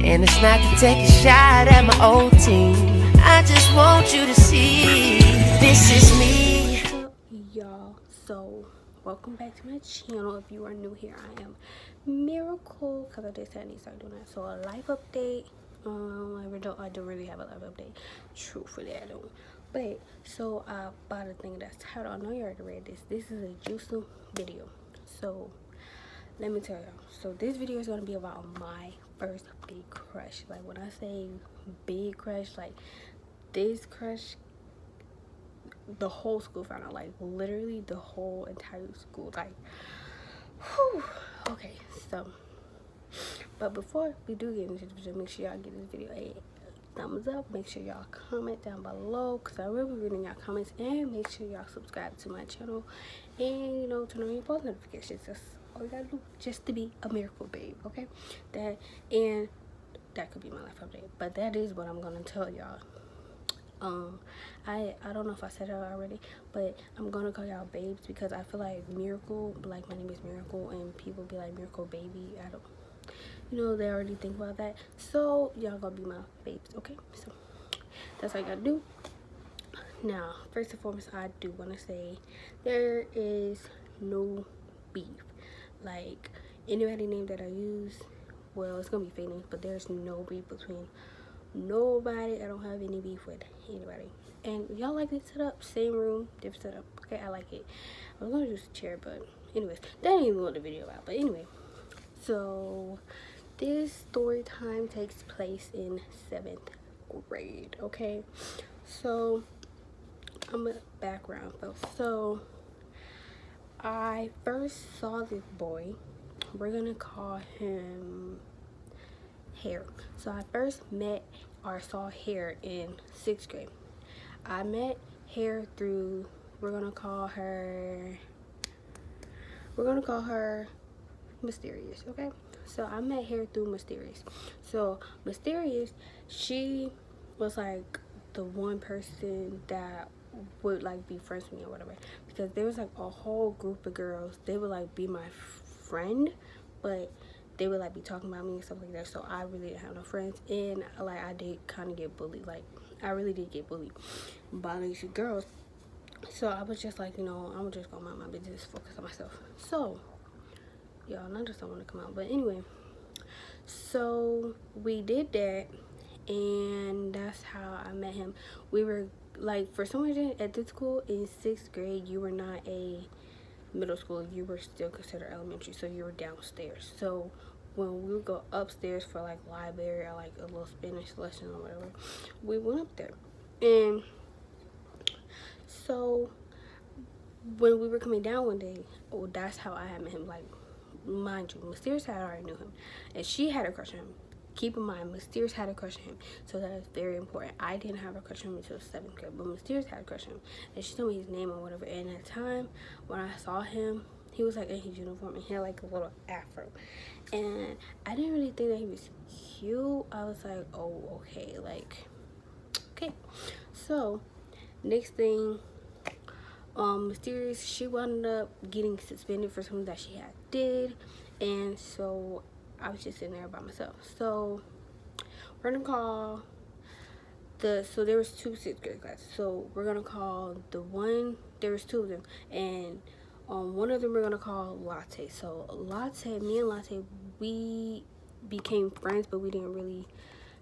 And it's not to take a shot at my old team. I just want you to see this is me. What's up, y'all? So welcome back to my channel. If you are new here, I am Miracle, because I just said I need to start doing that. So a life update. I don't really have a life update. Truthfully, I don't. But so I bought a thing that's titled, I know you already read this. This is a Juicy video. So let me tell y'all. So this video is gonna be about my first big crush. Like when I say big crush, like this crush, the whole school found out. Like literally the whole entire school. Like, whew. Okay, so but before we do get into this video, make sure y'all give this video a thumbs up. Make sure y'all comment down below, because I will be reading y'all comments. And make sure y'all subscribe to my channel, and turn on your post notifications. That's all you gotta do, just to be a miracle babe. Okay, that could be my life update, but that is what I'm gonna tell y'all. I don't know if I said it already, but I'm gonna call y'all babes because I feel like Miracle, like my name is Miracle, and people be like Miracle baby. I don't, they already think about that. So y'all gonna be my babes, okay? So that's all I gotta do. Now, first and foremost, I do want to say there is no beef. Like anybody name that I use, well, it's gonna be fake names, but there's no beef between nobody. I don't have any beef with anybody. And y'all like this setup? Same room, different setup. Okay, I like it. I was gonna use a chair, but anyways, that ain't even what the video about. But anyway, so this story time takes place in 7th grade. Okay, so I'm a background though. So I first saw this boy. We're gonna call him Hair. So I first met or saw Hair in 6th grade. I met Hair through, we're gonna call her Mysterious. Okay, so I met Hair through Mysterious. So Mysterious, she was like the one person that would like be friends with me or whatever, because there was like a whole group of girls. They would like be my friend, but they would like be talking about me and stuff like that. So I really didn't have no friends, and like I did kind of get bullied. Like I really did get bullied by these girls. So I was just like, I'm just gonna mind my business, focus on myself. So y'all, I just don't want to come out, but anyway, so we did that, and that's how I met him. We were like, for some reason at this school in 6th grade, you were not a middle school, you were still considered elementary, so you were downstairs. So when we would go upstairs for like library or like a little Spanish lesson or whatever, we went up there. And so when we were coming down one day, that's how I had met him. Like, mind you, Mysterious had already knew him, and she had a crush on him. Keep in mind, Mysterious had a crush on him, so that is very important. I didn't have a crush on him until 7th grade, but Mysterious had a crush on him, and she told me his name or whatever. And at the time when I saw him, he was like in his uniform, and he had like a little afro, and I didn't really think that he was cute. I was like, oh, okay, like, okay. So next thing, Mysterious, she wound up getting suspended for something that she had did, and so I was just sitting there by myself. So we're gonna call so there was 2 6th grade classes. So we're gonna call there was 2 of them, and one of them we're gonna call Latte. So Latte, me and Latte, we became friends, but we didn't really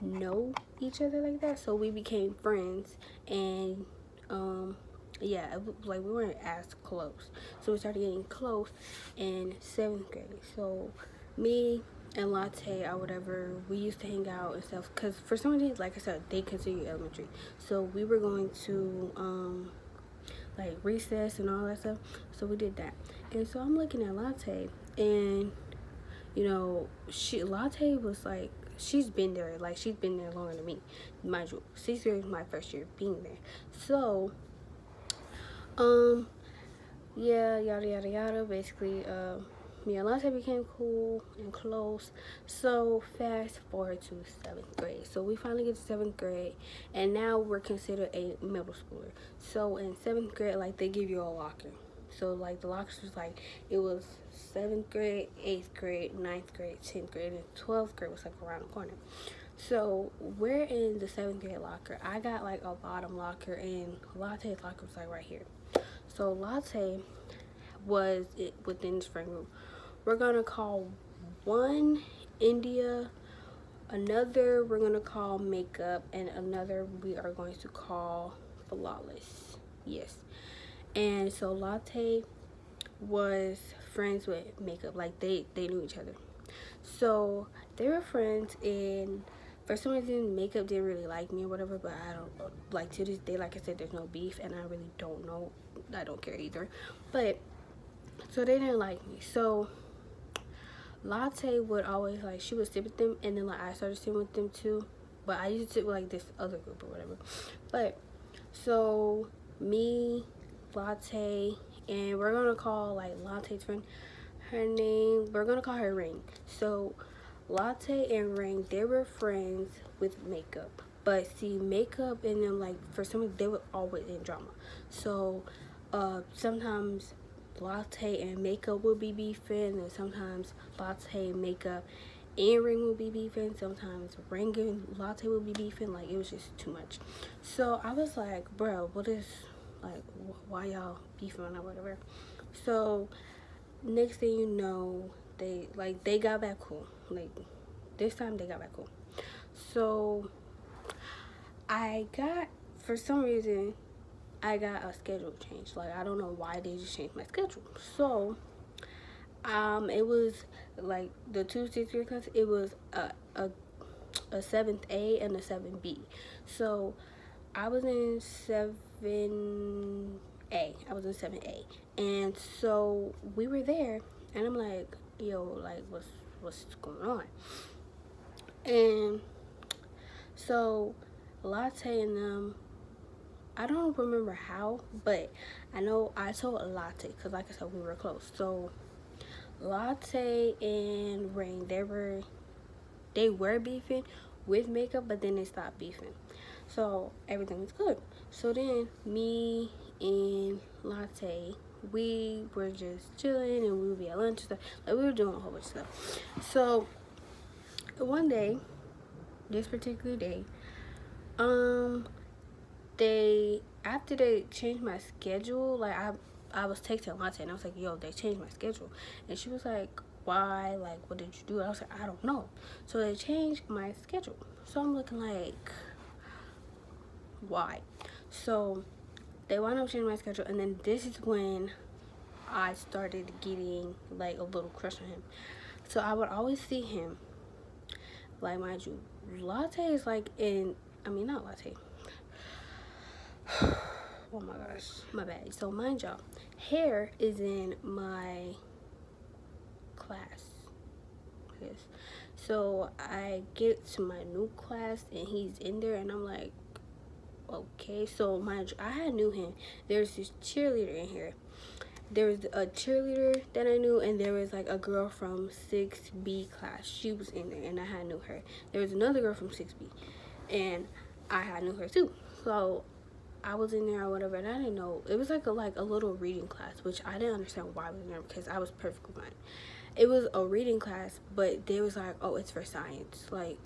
know each other like that. So we became friends, and yeah, like we weren't as close. So we started getting close in 7th grade. So me and Latte or whatever, we used to hang out and stuff, because for some reason, like I said, they consider you elementary. So we were going to like recess and all that stuff. So we did that. And so I'm looking at Latte, and Latte was like, she's been there longer than me. Mind you, 6th grade was my first year being there. So yeah, yada yada yada. Basically, me and Latte became cool and close. So fast forward to 7th grade. So we finally get to 7th grade, and now we're considered a middle schooler. So in 7th grade, like, they give you a locker. So like the lockers was like, it was 7th grade, 8th grade, 9th grade, 10th grade, and 12th grade was like around the corner. So we're in the 7th grade locker. I got like a bottom locker, and Latte's locker was like right here. So Latte was within this friend group. We're gonna call one India, another we're gonna call Makeup, and another we are going to call Flawless. Yes. And so Latte was friends with Makeup. Like they knew each other. So they were friends, and for some reason Makeup didn't really like me or whatever, but I don't like, to this day, like I said, there's no beef, and I really don't know, I don't care either. But so they didn't like me. So Latte would always, like, she would sit with them, and then like I started sitting with them too, but I used to sit with like this other group or whatever. But so me, Latte, and we're gonna call like Latte's friend, her name, we're gonna call her Ring. So Latte and Ring, they were friends with Makeup, but see, Makeup and them, like, for some reason they were always in drama. So sometimes Latte and Makeup would be beefing, and sometimes Latte, Makeup, and Ring would be beefing. Sometimes Ring and Latte would be beefing. Like, it was just too much. So I was like, bro, what is, like, why y'all beefing or whatever? So next thing you know, they got back cool. Like, this time they got back cool. So for some reason, I got a schedule change. Like, I don't know why they just changed my schedule. So it was like the 2 6th grade class, it was a 7th A and a 7B. So I was in 7A. I was in 7A. And so we were there, and I'm like, yo, like, what's going on? And so Latte and them, I don't remember how, but I know I told Latte, because like I said, we were close. So Latte and Ring, they were beefing with Makeup, but then they stopped beefing. So everything was good. So then me and Latte, we were just chilling, and we would be at lunch and stuff. Like, we were doing a whole bunch of stuff. So one day, this particular day, after they changed my schedule, like, I was texting Latte, and I was like, yo, they changed my schedule. And she was like, why? Like, what did you do? I was like, I don't know. So they changed my schedule. So I'm looking like, why? So they wound up changing my schedule, and then this is when I started getting like a little crush on him. So I would always see him, like, mind you, Latte is like not Latte. Oh my gosh, my bad. So mind y'all, Hair is in my class. Yes. So I get to my new class, and he's in there, and I'm like, okay. So mind you, I knew him. There's this cheerleader in here. There was a cheerleader that I knew, and there was like a girl from 6B class. She was in there, and I knew her. There was another girl from 6B, and I knew her too. So I was in there or whatever, and I didn't know. It was like a little reading class, which I didn't understand why I was in there, because I was perfectly fine. It was a reading class, but they was like, oh, it's for science. Like,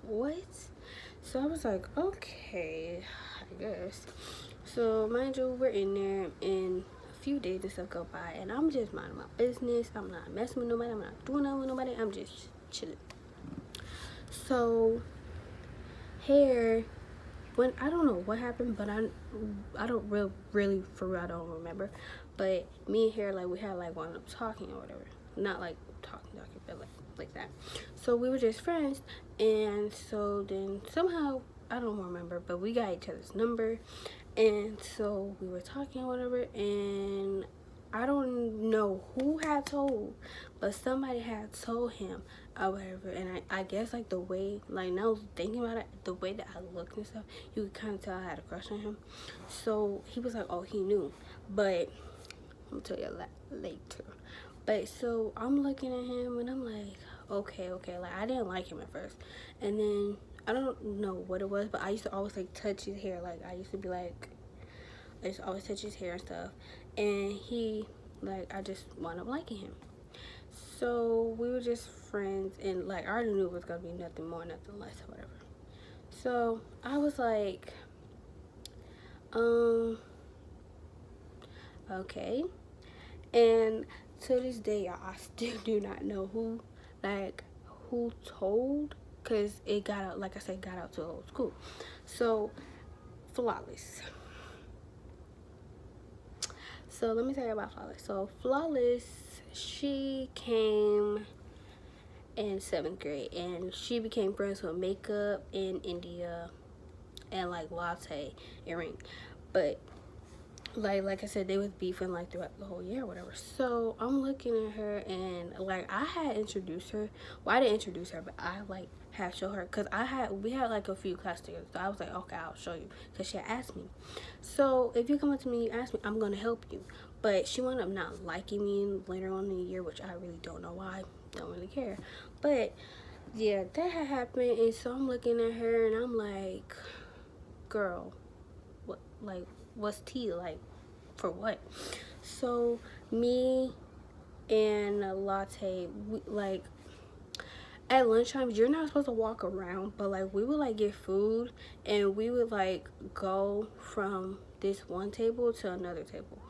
what? So I was like, okay, I guess. So mind you, we're in there, and a few days and stuff go by, and I'm just minding my business. I'm not messing with nobody. I'm not doing nothing with nobody. I'm just chilling. So Hair, when, I don't know what happened, but I don't really for real, I don't remember. But me and Hair, like, we had like wound up talking or whatever. Not like talking, but like that. So we were just friends, and so then somehow, I don't remember, but we got each other's number, and so we were talking or whatever, and I don't know who had told, but somebody had told him or whatever. And I guess, like, the way, like, now thinking about it, the way that I looked and stuff, you could kind of tell I had a crush on him. So he was like, oh, he knew, but I'll tell you later. But so I'm looking at him, and I'm like, okay, like, I didn't like him at first, and then I don't know what it was, but I used to always like touch his hair. Like, I used to be like, I used to always touch his hair and stuff. And he, like, I just wound up liking him. So we were just friends, and like I already knew it was gonna be nothing more, nothing less, or whatever. So I was like, okay. And to this day, y'all, I still do not know who told, because it got out, like I said, got out to the whole school. So Flawless. So let me tell you about Flawless. So Flawless, she came in 7th grade, and she became friends with Makeup in India and like Latte and Ring. But like I said, they was beefing like throughout the whole year or whatever. So I'm looking at her, and like I had introduced her. Well, I didn't introduce her, but I like had show her, because we had like a few classes together. So I was like, okay, I'll show you, because she had asked me. So if you come up to me, you ask me, I'm gonna help you. But she wound up not liking me later on in the year, which I really don't know why. Don't really care. But yeah, that had happened. And so I'm looking at her, and I'm like, girl, what, like, what's tea, like, for what? So me and Latte, like, at lunchtime, you're not supposed to walk around, but like we would like get food, and we would like go from this one table to another table,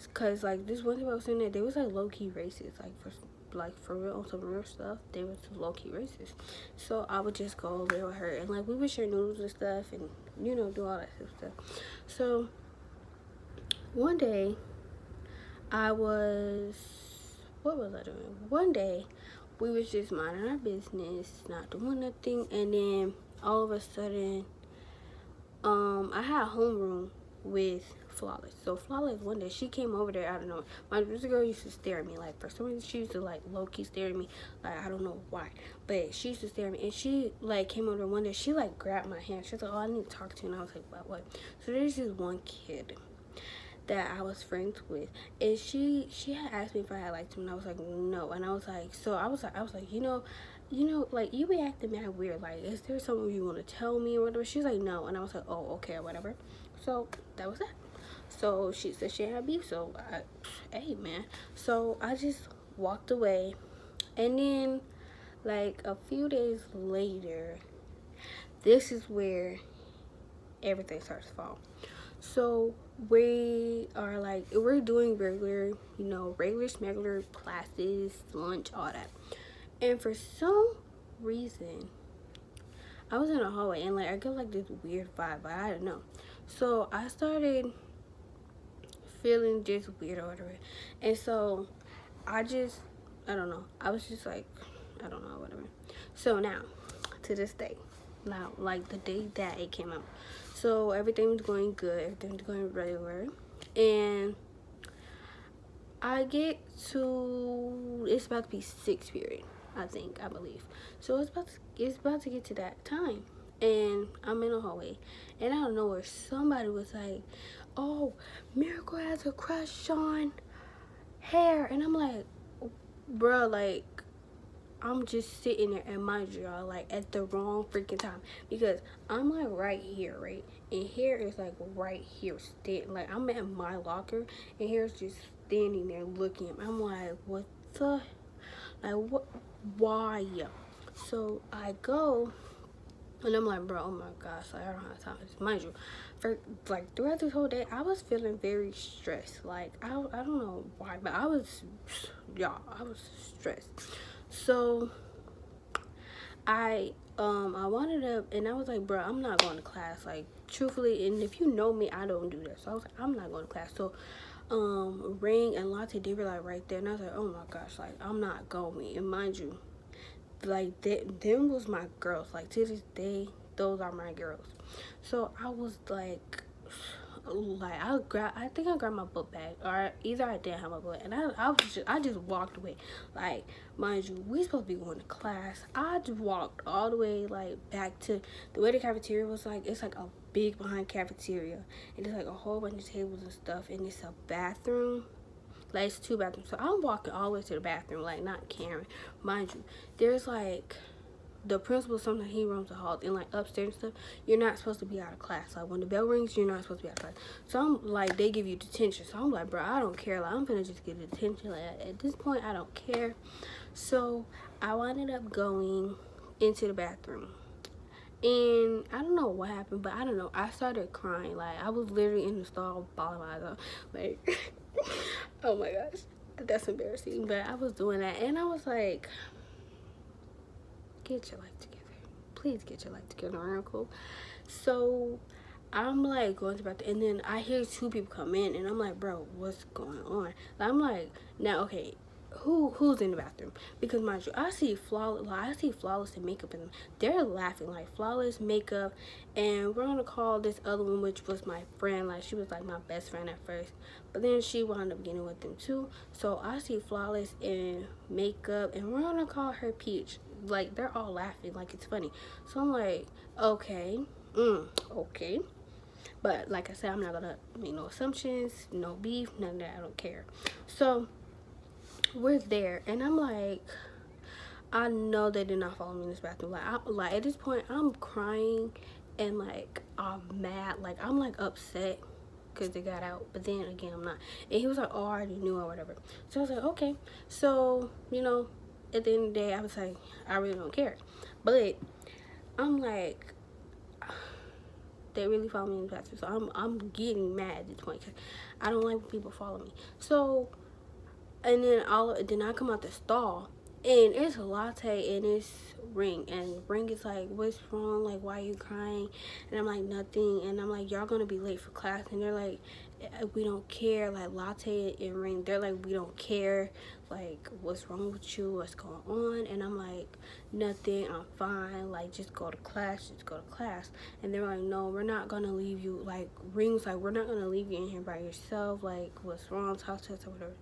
because like this one table I was sitting there, they was like low-key racist, like for real, on some real stuff, they was low-key racist. So I would just go over there with her, and like we would share noodles and stuff, and you know, do all that stuff. So one day what was I doing? One day we was just minding our business, not doing nothing, and then all of a sudden, I had homeroom with Flawless. So Flawless, one day she came over there. I don't know. This girl used to stare at me. Like, for some reason, she used to like low key stare at me. Like, I don't know why, but she used to stare at me. And she like came over there one day. She like grabbed my hand. She was like, "Oh, I need to talk to you." And I was like, "What?" So there's this one kid that I was friends with, and she had asked me if I had liked him, and I was like, no. And I was like, you know, like, you be acting mad weird, like, is there something you want to tell me or whatever? She's like, no. And I was like, oh, okay, or whatever. So that was that. So she said she had beef, so hey man. So I just walked away, and then like a few days later, this is where everything starts to fall. So we are like, we're doing regular, smuggler classes, lunch, all that. And for some reason, I was in a hallway, and like I got like this weird vibe, but I don't know. So I started feeling just weird or whatever. And so I don't know. I was just like, I don't know, whatever. So now, to this day, now, like the day that it came out, so everything was going good, everything was going regular, and I get to, it's about to be 6th period, I believe. So it's about to get to that time, and I'm in a hallway, and out of nowhere, somebody was like, "Oh, Miracle has a crush on Hair," and I'm like, bruh, like, I'm just sitting there, and mind you, y'all, like, at the wrong freaking time, because I'm like right here, right, and Hair is like right here, like I'm at my locker, and Hair's just standing there looking at me. I'm like, what the, like, what, why? So I go, and I'm like, bro, oh my gosh, like, I don't have time for this. Mind you, for like throughout this whole day, I was feeling very stressed. Like, I don't know why, but I was stressed. So I wanted up, and I was like, bro, I'm not going to class, like, truthfully, and if you know me, I don't do that. So I was like, I'm not going to class. So Ring and Latte, they were like right there, and I was like, oh my gosh, like, I'm not going. And mind you, like, them was my girls. Like, to this day, those are my girls. So I was like I think I grabbed my book bag, or either I didn't have my book, and I just walked away. Like, mind you, we supposed to be going to class. I just walked all the way, like, back to the way the cafeteria was. Like, it's like a big behind cafeteria, and there's like a whole bunch of tables and stuff, and it's a bathroom. Like, it's 2 bathrooms. So I'm walking all the way to the bathroom, like, not caring. Mind you, there's like the principal, sometimes he roams the halls, and like upstairs and stuff, you're not supposed to be out of class. Like when the bell rings, you're not supposed to be out of class. So I'm like, they give you detention. So I'm like, bro, I don't care. Like I'm gonna just get detention. Like at this point, I don't care. So I wound up going into the bathroom. And I don't know what happened, but I don't know. I started crying. Like, I was literally in the stall bawling my eyes out. Like, oh my gosh. That's embarrassing. But I was doing that. And I was like, get your life together. Please get your life together, Miracle. So, I'm like going to the bathroom. And then I hear two people come in. And I'm like, bro, what's going on? I'm like, now, okay. Who's in the bathroom? Because mind you, I see Flawless and Makeup in them. They're laughing, like Flawless, Makeup, and we're gonna call this other one, which was my friend. Like she was like my best friend at first, but then she wound up getting with them too. So I see Flawless and Makeup, and we're gonna call her Peach. Like they're all laughing, like it's funny. So I'm like, okay, okay. But like I said, I'm not gonna make no assumptions, no beef, none of that. I don't care. So we're there, and I'm like, I know they did not follow me in this bathroom. Like at this point, I'm crying, and like I'm mad, like I'm like upset because they got out. But then again, I'm not. And he was like, oh, I already knew or whatever. So I was like, okay. So you know, at the end of the day, I was like, I really don't care. But I'm like, they really follow me in the bathroom. So I'm getting mad at this point because I don't like when people follow me. So. And then I come out the stall, and it's a latte, and it's Ring, and Ring is like, what's wrong? Like, why are you crying? And I'm like, nothing. And I'm like, y'all gonna be late for class. And they're like, we don't care. Like Latte and Ring, they're like, we don't care. Like, what's wrong with you? What's going on? And I'm like, nothing. I'm fine. Like, just go to class. Just go to class. And they're like, no, we're not gonna leave you. Like Ring's like, we're not gonna leave you in here by yourself. Like, what's wrong? Talk to us or whatever.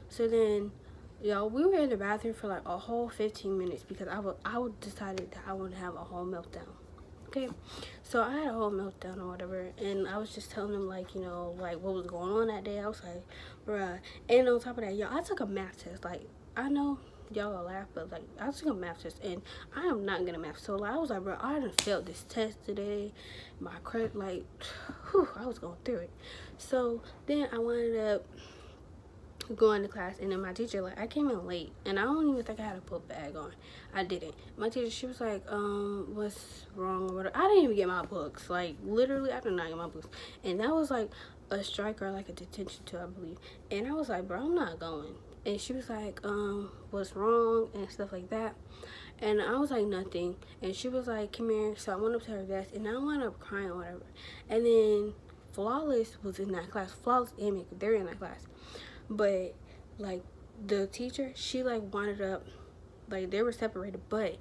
So then, y'all, we were in the bathroom for like a whole 15 minutes because I would decided that I wanted to have a whole meltdown. Okay, so I had a whole meltdown or whatever, and I was just telling them like, you know, like what was going on that day. I was like, bruh. And on top of that, y'all, I took a math test. Like, I know y'all gonna laugh, but like I took a math test, and I am not good at math. So like, I was like, bro, I done failed this test today. My credit, like, whew, I was going through it. So then I wound up going to class, and then my teacher, like, I came in late, and I don't even think I had a book bag on. I didn't. My teacher, she was like, what's wrong or whatever. I didn't even get my books. Like, literally, I did not get my books. And that was like a strike or like a detention too, I believe. And I was like, bro, I'm not going. And she was like, what's wrong and stuff like that. And I was like, nothing. And she was like, come here. So I went up to her desk, and I wound up crying or whatever. And then Flawless was in that class. Flawless and Makeup, they're in that class. But like the teacher, she like wound up, like they were separated. But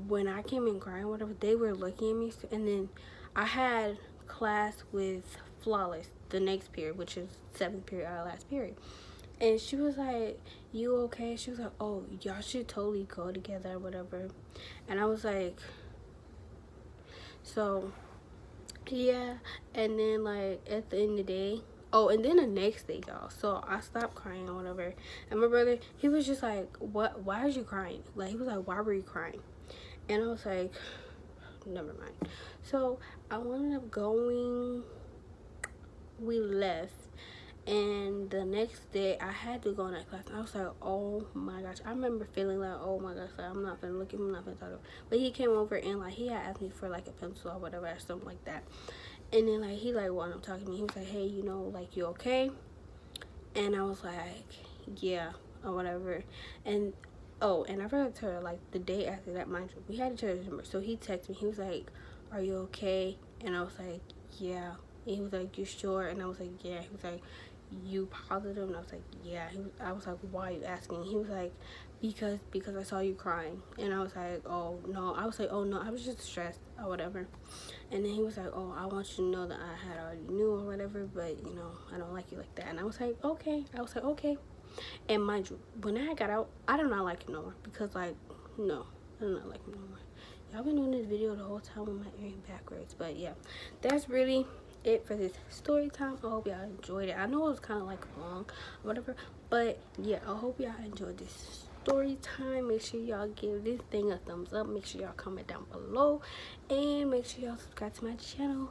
when I came in crying, whatever, they were looking at me. And then I had class with Flawless the next period, which is 7th period, our last period. And she was like, you okay? She was like, oh, y'all should totally go together or whatever. And I was like, so yeah. And then like at the end of the day, oh, and then the next day, y'all, so I stopped crying or whatever, and my brother, he was just like, what, why are you crying? Like, he was like, why were you crying? And I was like, never mind. So I wound up going, we left, and the next day I had to go in that class. I was like, oh my gosh. I remember feeling like, oh my gosh, like, I'm not gonna look at him, I'm not gonna talk to him. But he came over, and like he had asked me for like a pencil or whatever or something like that. And then like he like wanted to talk to me. He was like, hey, you know, like, you okay? And I was like, yeah, or whatever. And oh, and I forgot to tell her, like, the day after that, mind you, we had each other's number. So he texted me. He was like, are you okay? And I was like, yeah. And he was like, you sure? And I was like, yeah. He was like, you positive? And I was like, yeah. I was like, why are you asking? He was like, because I saw you crying. And I was like, oh no. I was like, oh no, I was just stressed or whatever. And then he was like, oh, I want you to know that I had already knew or whatever, but you know, I don't like you like that. And I was like, okay. I was like, okay. And mind you, when I got out, I do not like him no more, because like, no, I do not like him no more. Y'all been doing this video the whole time with my earring backwards. But yeah, that's really it for this story time. I hope y'all enjoyed it. I know it was kind of like long or whatever, but yeah, I hope y'all enjoyed this story time. Make sure y'all give this thing a thumbs up. Make sure y'all comment down below, and make sure y'all subscribe to my channel.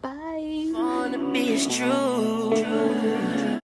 Bye. Wanna be as true.